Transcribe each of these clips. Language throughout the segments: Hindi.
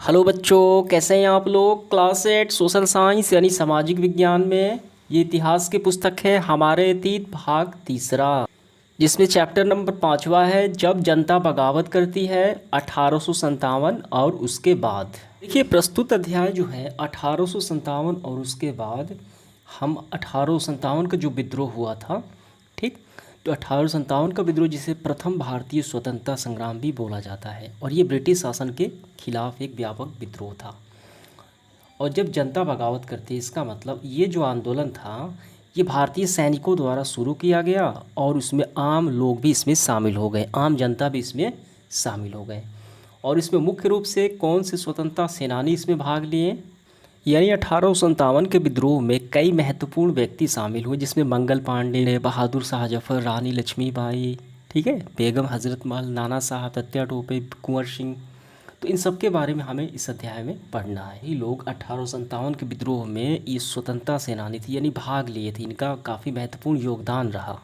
हेलो बच्चों, कैसे हैं आप लोग। क्लास 8 सोशल साइंस यानी सामाजिक विज्ञान में ये इतिहास की पुस्तक है हमारे अतीत भाग तीसरा, जिसमें चैप्टर नंबर 5वां है जब जनता बगावत करती है 1857 और उसके बाद। देखिए प्रस्तुत अध्याय जो है 1857 और उसके बाद, हम 1857 का जो विद्रोह हुआ था, ठीक, तो 1857 का विद्रोह जिसे प्रथम भारतीय स्वतंत्रता संग्राम भी बोला जाता है, और ये ब्रिटिश शासन के खिलाफ एक व्यापक विद्रोह था। और जब जनता बगावत करती, इसका मतलब ये जो आंदोलन था ये भारतीय सैनिकों द्वारा शुरू किया गया और उसमें आम लोग भी इसमें शामिल हो गए, आम जनता भी इसमें शामिल हो गए। और इसमें मुख्य रूप से कौन से स्वतंत्रता सेनानी इसमें भाग लिए, यानी 1857 के विद्रोह में कई महत्वपूर्ण व्यक्ति शामिल हुए, जिसमें मंगल पांडे, बहादुर शाह जफर, रानी लक्ष्मीबाई, ठीक है, बेगम हजरत महल, नाना साहब, तात्या टोपे, कुंवर सिंह। तो इन सब के बारे में हमें इस अध्याय में पढ़ना है। ये लोग 1857 के विद्रोह में ये स्वतंत्रता सेनानी थी, यानी भाग लिए थे, इनका काफ़ी महत्वपूर्ण योगदान रहा।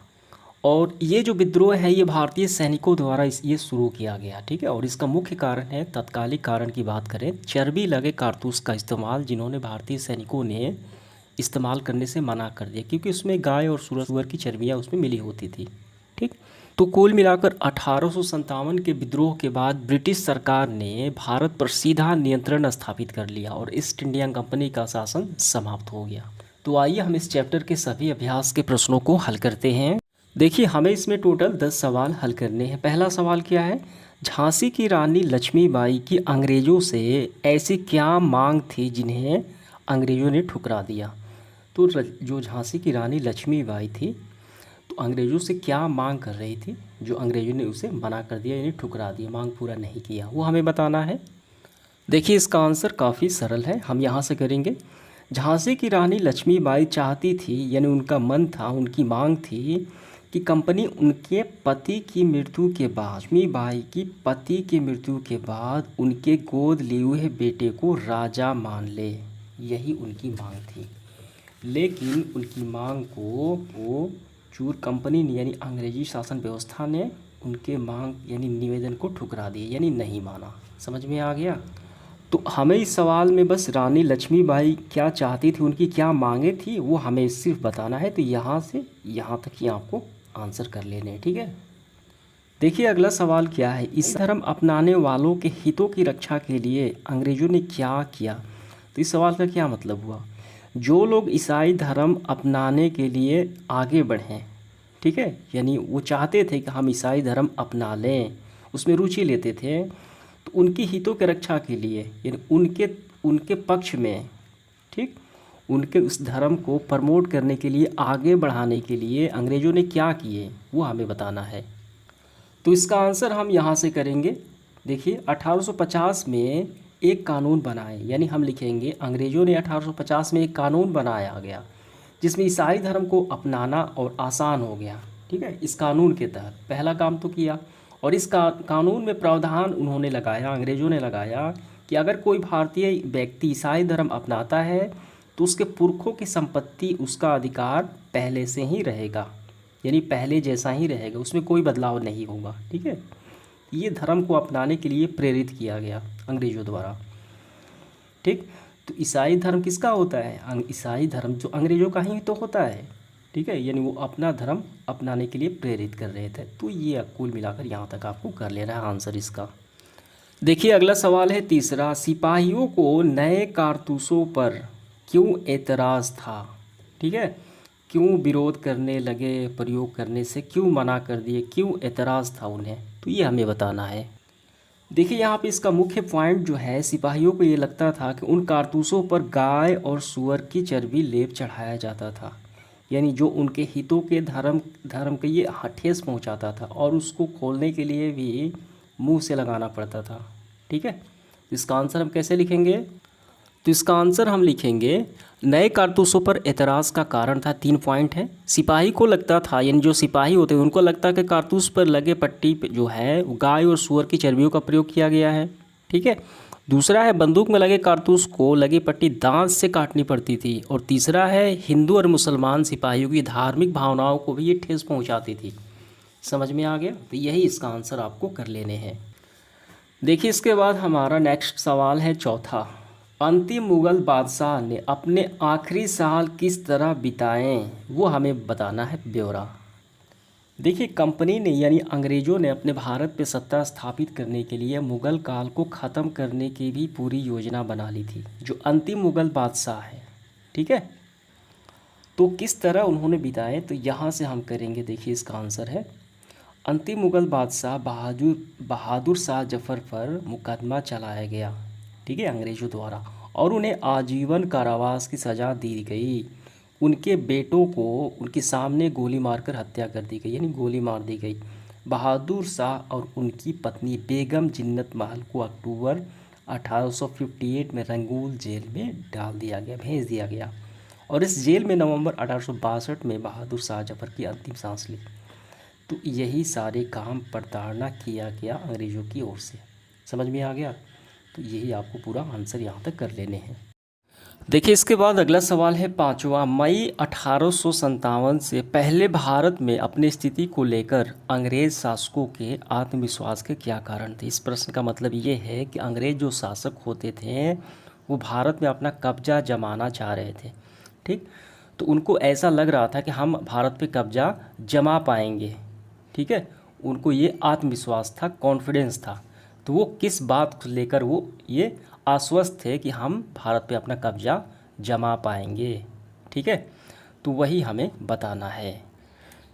और ये जो विद्रोह है ये भारतीय सैनिकों द्वारा ये शुरू किया गया, ठीक है। और इसका मुख्य कारण है, तत्कालिक कारण की बात करें, चर्बी लगे कारतूस का इस्तेमाल, जिन्होंने भारतीय सैनिकों ने इस्तेमाल करने से मना कर दिया, क्योंकि उसमें गाय और सूअर की चर्बियाँ उसमें मिली होती थी, ठीक। तो कुल मिलाकर 1857 के विद्रोह के बाद ब्रिटिश सरकार ने भारत पर सीधा नियंत्रण स्थापित कर लिया और ईस्ट इंडिया कंपनी का शासन समाप्त हो गया। तो आइए हम इस चैप्टर के सभी अभ्यास के प्रश्नों को हल करते हैं। देखिए हमें इसमें टोटल 10 सवाल हल करने हैं। पहला सवाल क्या है, झांसी की रानी लक्ष्मीबाई की अंग्रेज़ों से ऐसी क्या मांग थी जिन्हें अंग्रेज़ों ने ठुकरा दिया। तो जो झांसी की रानी लक्ष्मीबाई थी तो अंग्रेज़ों से क्या मांग कर रही थी, जो अंग्रेज़ों ने उसे मना कर दिया, यानी ठुकरा दिया, मांग पूरा नहीं किया, वो हमें बताना है। देखिए इसका आंसर काफ़ी सरल है, हम यहाँ से करेंगे। झांसी की रानी लक्ष्मीबाई चाहती थी, यानी उनका मन था, उनकी मांग थी कि कंपनी उनके पति की मृत्यु के बाद, लक्ष्मीबाई की पति की मृत्यु के बाद उनके गोद लिए हुए बेटे को राजा मान ले, यही उनकी मांग थी। लेकिन उनकी मांग को वो चूर कंपनी ने, यानी अंग्रेजी शासन व्यवस्था ने उनके मांग यानी निवेदन को ठुकरा दिया, यानी नहीं माना। समझ में आ गया। तो हमें इस सवाल में बस रानी लक्ष्मीबाई क्या चाहती थी, उनकी क्या मांगे थी, वो हमें सिर्फ बताना है। तो यहाँ से यहाँ तक ही आपको आंसर कर लेने हैं, ठीक है। देखिए अगला सवाल क्या है, इस धर्म अपनाने वालों के हितों की रक्षा के लिए अंग्रेज़ों ने क्या किया। तो इस सवाल का क्या मतलब हुआ, जो लोग ईसाई धर्म अपनाने के लिए आगे बढ़ें, ठीक है, यानी वो चाहते थे कि हम ईसाई धर्म अपना लें, उसमें रुचि लेते थे, तो उनकी हितों की रक्षा के लिए, यानी उनके उनके पक्ष में, ठीक, उनके उस धर्म को प्रमोट करने के लिए, आगे बढ़ाने के लिए अंग्रेज़ों ने क्या किए, वो हमें बताना है। तो इसका आंसर हम यहाँ से करेंगे। देखिए 1850 में एक कानून बनाए, यानी हम लिखेंगे अंग्रेज़ों ने 1850 में एक कानून बनाया गया जिसमें ईसाई धर्म को अपनाना और आसान हो गया, ठीक है। इस कानून के तहत पहला काम तो किया, और इस कानून में प्रावधान उन्होंने लगाया, अंग्रेज़ों ने लगाया कि अगर कोई भारतीय व्यक्ति ईसाई धर्म अपनाता है तो उसके पुरखों की संपत्ति, उसका अधिकार पहले से ही रहेगा, यानी पहले जैसा ही रहेगा, उसमें कोई बदलाव नहीं होगा, ठीक है। ये धर्म को अपनाने के लिए प्रेरित किया गया अंग्रेज़ों द्वारा, ठीक। तो ईसाई धर्म किसका होता है, ईसाई धर्म जो अंग्रेज़ों का ही तो होता है, ठीक है, यानी वो अपना धर्म अपनाने के लिए प्रेरित कर रहे थे। तो ये कुल मिलाकर यहाँ तक आपको कर लेना है आंसर इसका। देखिए अगला सवाल है तीसरा, सिपाहियों को नए कारतूसों पर क्यों एतराज़ था, ठीक है, क्यों विरोध करने लगे, प्रयोग करने से क्यों मना कर दिए, क्यों एतराज़ था उन्हें, तो ये हमें बताना है। देखिए यहाँ पे इसका मुख्य पॉइंट जो है, सिपाहियों को ये लगता था कि उन कारतूसों पर गाय और सूअर की चर्बी लेप चढ़ाया जाता था, यानी जो उनके हितों के धर्म के ये ठेस पहुँचाता था, और उसको खोलने के लिए भी मुंह से लगाना पड़ता था, ठीक है। तो इसका आंसर हम कैसे लिखेंगे, तो इसका आंसर हम लिखेंगे नए कारतूसों पर एतराज़ का कारण था, 3 पॉइंट है। सिपाही को लगता था, यानी जो सिपाही होते हैं उनको लगता है कि कारतूस पर लगे पट्टी पे जो है वो गाय और सूअर की चर्बियों का प्रयोग किया गया है, ठीक है। दूसरा है बंदूक में लगे कारतूस को लगी पट्टी दांत से काटनी पड़ती थी। और तीसरा है हिंदू और मुसलमान सिपाहियों की धार्मिक भावनाओं को भी ये ठेस पहुँचाती थी। समझ में आ गया। तो यही इसका आंसर आपको कर लेने हैं। देखिए इसके बाद हमारा नेक्स्ट सवाल है चौथा। अंतिम मुगल बादशाह ने अपने आखिरी साल किस तरह बिताए, वो हमें बताना है ब्यौरा। देखिए कंपनी ने यानी अंग्रेज़ों ने अपने भारत पे सत्ता स्थापित करने के लिए मुग़ल काल को ख़त्म करने की भी पूरी योजना बना ली थी। जो अंतिम मुग़ल बादशाह है, ठीक है, तो किस तरह उन्होंने बिताए, तो यहाँ से हम करेंगे। देखिए इसका आंसर है, अंतिम मुग़ल बादशाह बहादुर शाह जफ़र पर मुकदमा चलाया गया, ठीक है, अंग्रेज़ों द्वारा, और उन्हें आजीवन कारावास की सज़ा दी गई। उनके बेटों को उनके सामने गोली मारकर हत्या कर दी गई, यानी गोली मार दी गई। बहादुर शाह और उनकी पत्नी बेगम जिन्नत महल को अक्टूबर 1858 में रंगून जेल में डाल दिया गया, भेज दिया गया, और इस जेल में नवंबर 1862 में बहादुर शाह जफ़र की अंतिम सांस ली। तो यही सारे काम प्रताड़ना किया गया अंग्रेज़ों की ओर से। समझ में आ गया? तो यही आपको पूरा आंसर यहाँ तक कर लेने हैं। देखिए इसके बाद अगला सवाल है पाँचवा। मई 1857 से पहले भारत में अपनी स्थिति को लेकर अंग्रेज़ शासकों के आत्मविश्वास के क्या कारण थे। इस प्रश्न का मतलब ये है कि अंग्रेज़ जो शासक होते थे वो भारत में अपना कब्जा जमाना चाह रहे थे, ठीक। तो उनको ऐसा लग रहा था कि हम भारत पे कब्जा जमा पाएंगे, ठीक है। उनको ये आत्मविश्वास था, कॉन्फिडेंस था। तो वो किस बात को लेकर वो ये आश्वस्त थे कि हम भारत पे अपना कब्जा जमा पाएंगे, ठीक है। तो वही हमें बताना है।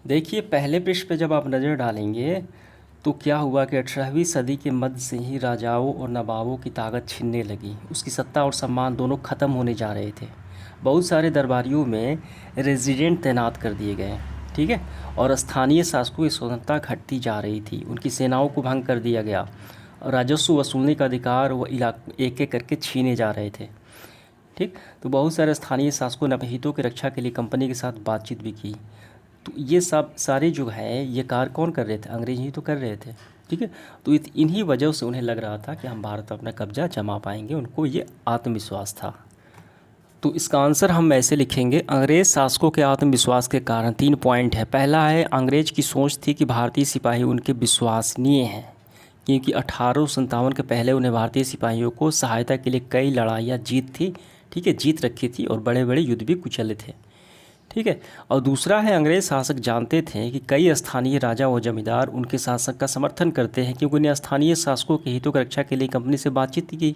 देखिए पहले पृष्ठ पे जब आप नज़र डालेंगे तो क्या हुआ कि 18वीं सदी के मध्य से ही राजाओं और नवाबों की ताकत छिनने लगी। उसकी सत्ता और सम्मान दोनों ख़त्म होने जा रहे थे। बहुत सारे दरबारियों में रेजिडेंट तैनात कर दिए गए, ठीक है, और स्थानीय शासकों की स्वतंत्रता घटती जा रही थी। उनकी सेनाओं को भंग कर दिया गया, राजस्व वसूलने का अधिकार वो एक एक करके छीने जा रहे थे, ठीक। तो बहुत सारे स्थानीय शासकों ने अपने हितों की रक्षा के लिए कंपनी के साथ बातचीत भी की। तो ये सब सारे जो है ये कार्य कौन कर रहे थे, अंग्रेज ही तो कर रहे थे, ठीक है। तो इन्हीं वजह से उन्हें लग रहा था कि हम भारत अपना कब्जा जमा पाएंगे, उनको ये आत्मविश्वास था। तो इसका आंसर हम ऐसे लिखेंगे, अंग्रेज़ शासकों के आत्मविश्वास के कारण 3 पॉइंट है। पहला है, अंग्रेज की सोच थी कि भारतीय सिपाही उनके विश्वसनीय हैं, क्योंकि 1857 के पहले उन्हें भारतीय सिपाहियों को सहायता के लिए कई लड़ाइयाँ जीत थी, ठीक है, जीत रखी थी, और बड़े बड़े युद्ध भी कुचले थे, ठीक है। और दूसरा है, अंग्रेज़ शासक जानते थे कि कई स्थानीय राजा व जमींदार उनके शासक का समर्थन करते हैं, क्योंकि उन्हें स्थानीय शासकों के हितों की रक्षा के लिए कंपनी से बातचीत की।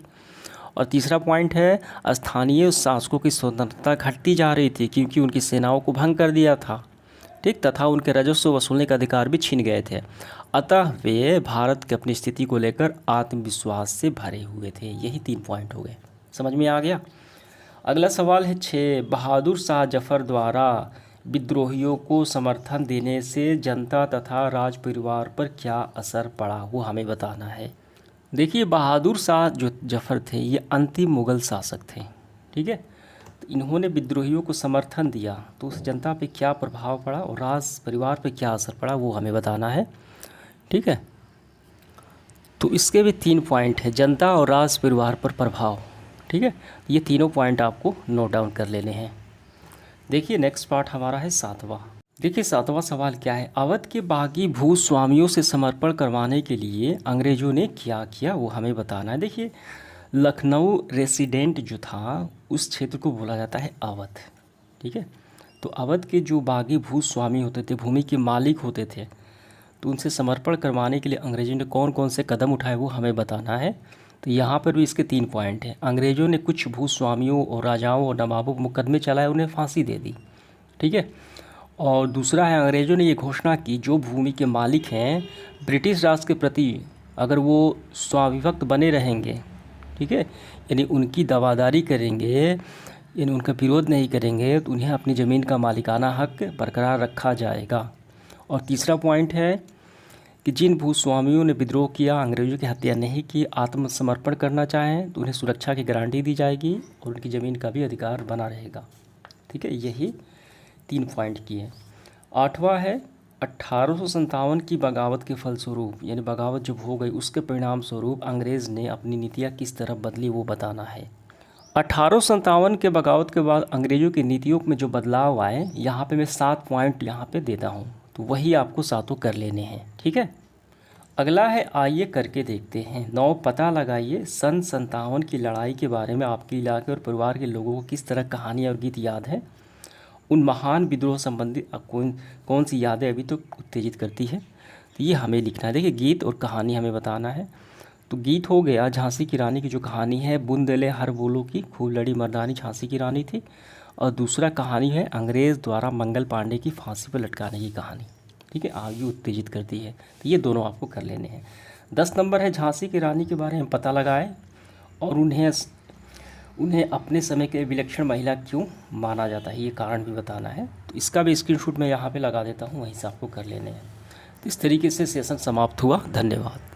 और तीसरा पॉइंट है, स्थानीय शासकों की स्वतंत्रता घटती जा रही थी, क्योंकि उनकी सेनाओं को भंग कर दिया था, ठीक, तथा उनके राजस्व वसूलने का अधिकार भी छीन गए थे। अतः वे भारत की अपनी स्थिति को लेकर आत्मविश्वास से भरे हुए थे। यही 3 पॉइंट हो गए। समझ में आ गया? अगला सवाल है 6। बहादुर शाह जफ़र द्वारा विद्रोहियों को समर्थन देने से जनता तथा राज परिवार पर क्या असर पड़ा, वो हमें बताना है। देखिए बहादुर शाह जो जफ़र थे ये अंतिम मुग़ल शासक थे, ठीक है। तो इन्होंने विद्रोहियों को समर्थन दिया, तो उस जनता पे क्या प्रभाव पड़ा और राज परिवार पे क्या असर पड़ा, वो हमें बताना है, ठीक है। तो इसके भी 3 पॉइंट है, जनता और राज परिवार पर प्रभाव, ठीक है। ये तीनों पॉइंट आपको नोट डाउन कर लेने हैं। देखिए नेक्स्ट पार्ट हमारा है 7वां। देखिए 7वां सवाल क्या है, अवध के बागी भूस्वामियों से समर्पण करवाने के लिए अंग्रेज़ों ने क्या किया, वो हमें बताना है। देखिए लखनऊ रेसिडेंट जो था उस क्षेत्र को बोला जाता है अवध, ठीक है। तो अवध के जो बागी भूस्वामी होते थे, भूमि के मालिक होते थे, तो उनसे समर्पण करवाने के लिए अंग्रेज़ों ने कौन कौन से कदम उठाए, वो हमें बताना है। तो यहाँ पर भी इसके 3 पॉइंट हैं। अंग्रेज़ों ने कुछ भूस्वामियों और राजाओं और नवाबों को मुकदमे चलाए, उन्हें फांसी दे दी, ठीक है। और दूसरा है, अंग्रेज़ों ने ये घोषणा की जो भूमि के मालिक हैं ब्रिटिश राज के प्रति अगर वो स्वाभिभक्त बने रहेंगे, ठीक है, यानी उनकी दवादारी करेंगे, यानी उनका विरोध नहीं करेंगे, तो उन्हें अपनी ज़मीन का मालिकाना हक बरकरार रखा जाएगा। और तीसरा पॉइंट है कि जिन भूस्वामियों ने विद्रोह किया, अंग्रेज़ों की हत्या नहीं की, आत्मसमर्पण करना चाहें, तो उन्हें सुरक्षा की गारंटी दी जाएगी और उनकी ज़मीन का भी अधिकार बना रहेगा, ठीक है। यही 3 पॉइंट की है। 8वां है, 1857 की बगावत के फलस्वरूप, यानी बगावत जब हो गई उसके परिणाम स्वरूप अंग्रेज़ ने अपनी नीतियाँ किस तरह बदली, वो बताना है। 1857 के बगावत के बाद अंग्रेज़ों की नीतियों में जो बदलाव आए, यहाँ पे मैं 7 पॉइंट यहाँ पे देता हूँ, तो वही आपको सातों कर लेने हैं, ठीक है। अगला है आइए करके देखते हैं। 9 पता लगाइए सन 57 की लड़ाई के बारे में आपके इलाके और परिवार के लोगों को किस तरह कहानी और गीत याद है। उन महान विद्रोह संबंधी कौन कौन सी यादें अभी तो उत्तेजित करती है। तो ये हमें लिखना है। देखिए गीत और कहानी हमें बताना है। तो गीत हो गया झांसी की रानी की जो कहानी है, बुंदेले हर बोलो की खूब लड़ी मर्दानी झांसी की रानी थी। और दूसरा कहानी है अंग्रेज़ द्वारा मंगल पांडे की फांसी पर लटकाने की कहानी। ठीक है, आगे उत्तेजित करती है। तो ये दोनों आपको कर लेने हैं। 10 नंबर है झांसी की रानी के बारे में पता लगाएं और उन्हें अपने समय के विलक्षण महिला क्यों माना जाता है, ये कारण भी बताना है। तो इसका भी स्क्रीनशॉट मैं यहाँ पे लगा देता हूँ, वहीं से आपको कर लेने हैं। तो इस तरीके से सेशन समाप्त हुआ। धन्यवाद।